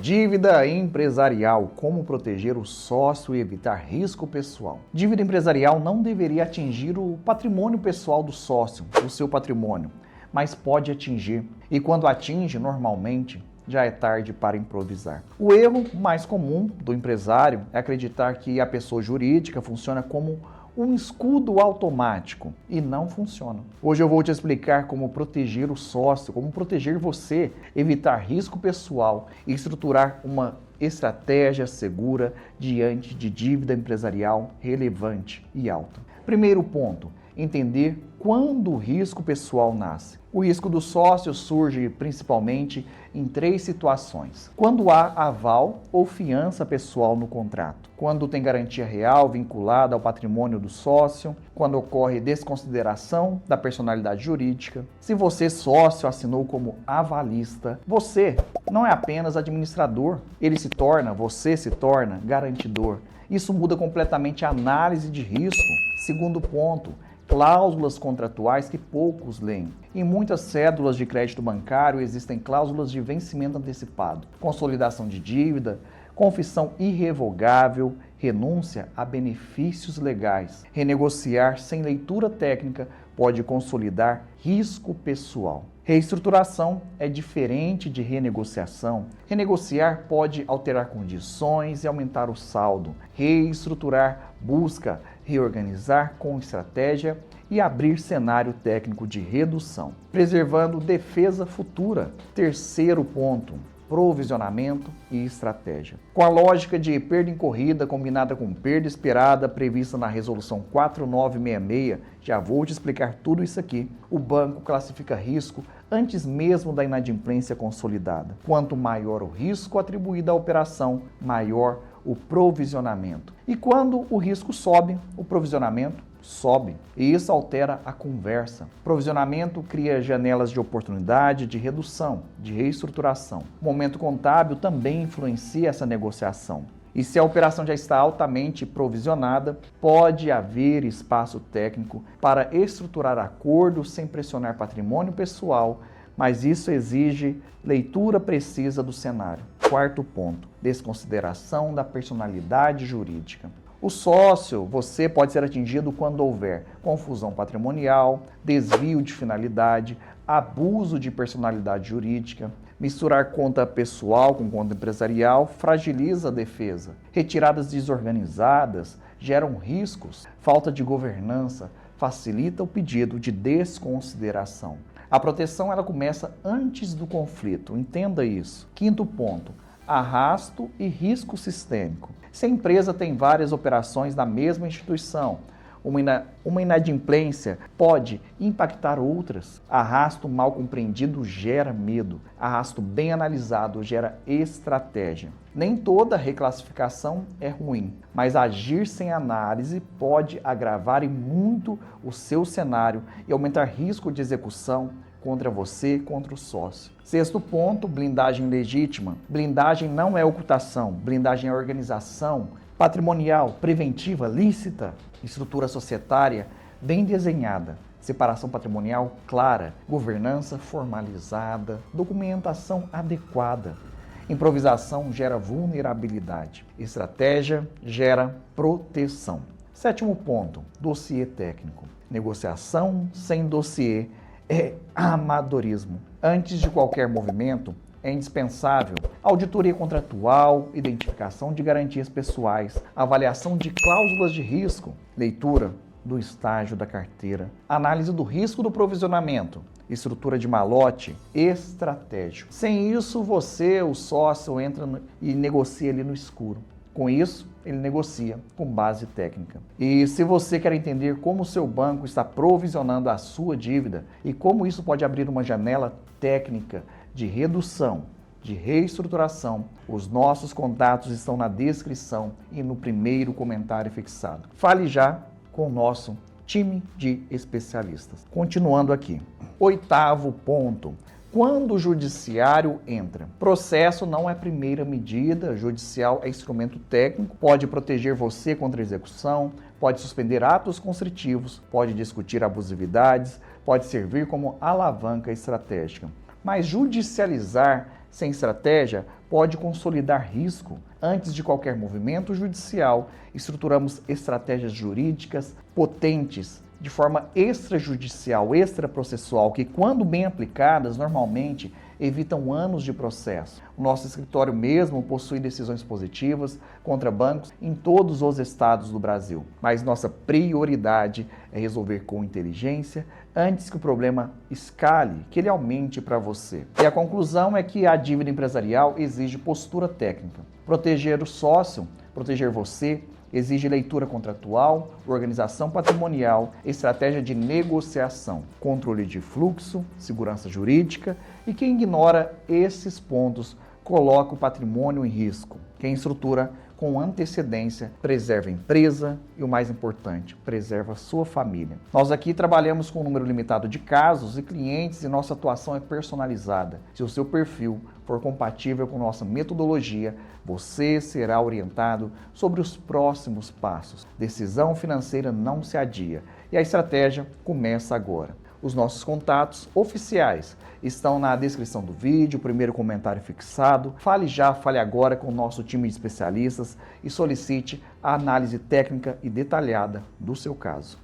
Dívida empresarial, como proteger o sócio e evitar risco pessoal. Dívida empresarial não deveria atingir o patrimônio pessoal do sócio, o seu patrimônio, mas pode atingir. E quando atinge, normalmente, já é tarde para improvisar. O erro mais comum do empresário é acreditar que a pessoa jurídica funciona como um escudo automático e não funciona. Hoje eu vou te explicar como proteger o sócio, como proteger você, evitar risco pessoal e estruturar uma estratégia segura diante de dívida empresarial relevante e alta. Primeiro ponto, entender quando o risco pessoal nasce. O risco do sócio surge principalmente em 3 situações. Quando há aval ou fiança pessoal no contrato, quando tem garantia real vinculada ao patrimônio do sócio, quando ocorre desconsideração da personalidade jurídica. Se você, sócio, assinou como avalista, você não é apenas administrador, você se torna garantidor. Isso muda completamente a análise de risco. Segundo ponto, cláusulas contratuais que poucos leem. Em muitas cédulas de crédito bancário existem cláusulas de vencimento antecipado, consolidação de dívida, confissão irrevogável, renúncia a benefícios legais. Renegociar sem leitura técnica pode consolidar risco pessoal. Reestruturação é diferente de renegociação. Renegociar pode alterar condições e aumentar o saldo. Reestruturar busca reorganizar com estratégia e abrir cenário técnico de redução, preservando defesa futura. Terceiro ponto, provisionamento e estratégia. Com a lógica de perda incorrida combinada com perda esperada prevista na resolução 4966, já vou te explicar tudo isso aqui. O banco classifica risco antes mesmo da inadimplência consolidada. Quanto maior o risco atribuído à operação, maior o provisionamento. E quando o risco sobe, o provisionamento sobe. E isso altera a conversa. Provisionamento cria janelas de oportunidade, de redução, de reestruturação. O momento contábil também influencia essa negociação. E se a operação já está altamente provisionada, pode haver espaço técnico para estruturar acordos sem pressionar patrimônio pessoal, mas isso exige leitura precisa do cenário. Quarto ponto, desconsideração da personalidade jurídica. O sócio, você pode ser atingido quando houver confusão patrimonial, desvio de finalidade, abuso de personalidade jurídica. Misturar conta pessoal com conta empresarial fragiliza a defesa. Retiradas desorganizadas geram riscos. Falta de governança facilita o pedido de desconsideração. A proteção ela começa antes do conflito, entenda isso. Quinto ponto, arrasto e risco sistêmico. Se a empresa tem várias operações na mesma instituição, uma inadimplência pode impactar outras. Arrasto mal compreendido gera medo. Arrasto bem analisado gera estratégia. Nem toda reclassificação é ruim, mas agir sem análise pode agravar e muito o seu cenário e aumentar risco de execução contra você, contra o sócio. Sexto ponto, blindagem legítima. Blindagem não é ocultação, blindagem é organização patrimonial, preventiva, lícita, estrutura societária bem desenhada, separação patrimonial clara, governança formalizada, documentação adequada. Improvisação gera vulnerabilidade, estratégia gera proteção. Sétimo ponto, dossiê técnico. Negociação sem dossiê é amadorismo. Antes de qualquer movimento, é indispensável auditoria contratual, identificação de garantias pessoais, avaliação de cláusulas de risco, leitura do estágio da carteira, análise do risco do provisionamento, estrutura de malote, estratégico. Sem isso, você, o sócio, entra e negocia ali no escuro. Com isso, ele negocia com base técnica. E se você quer entender como o seu banco está provisionando a sua dívida e como isso pode abrir uma janela técnica de redução, de reestruturação, os nossos contatos estão na descrição e no primeiro comentário fixado. Fale já com o nosso time de especialistas. Continuando aqui. Oitavo ponto. Quando o judiciário entra, processo não é primeira medida, judicial é instrumento técnico, pode proteger você contra a execução, pode suspender atos constritivos, pode discutir abusividades, pode servir como alavanca estratégica. Mas judicializar sem estratégia, pode consolidar risco. Antes de qualquer movimento judicial, estruturamos estratégias jurídicas potentes, de forma extrajudicial, extraprocessual, que, quando bem aplicadas, normalmente evitam anos de processo. O nosso escritório mesmo possui decisões positivas contra bancos em todos os estados do Brasil. Mas nossa prioridade é resolver com inteligência antes que o problema escale, que ele aumente para você. E a conclusão é que a dívida empresarial exige postura técnica. Proteger o sócio, proteger você, exige leitura contratual, organização patrimonial, estratégia de negociação, controle de fluxo, segurança jurídica, e quem ignora esses pontos coloca o patrimônio em risco. Quem estrutura com antecedência preserva a empresa e, o mais importante, preserva a sua família. Nós aqui trabalhamos com um número limitado de casos e clientes e nossa atuação é personalizada. Se o seu perfil for compatível com nossa metodologia, você será orientado sobre os próximos passos. Decisão financeira não se adia e a estratégia começa agora. Os nossos contatos oficiais estão na descrição do vídeo, primeiro comentário fixado. Fale já, fale agora com o nosso time de especialistas e solicite a análise técnica e detalhada do seu caso.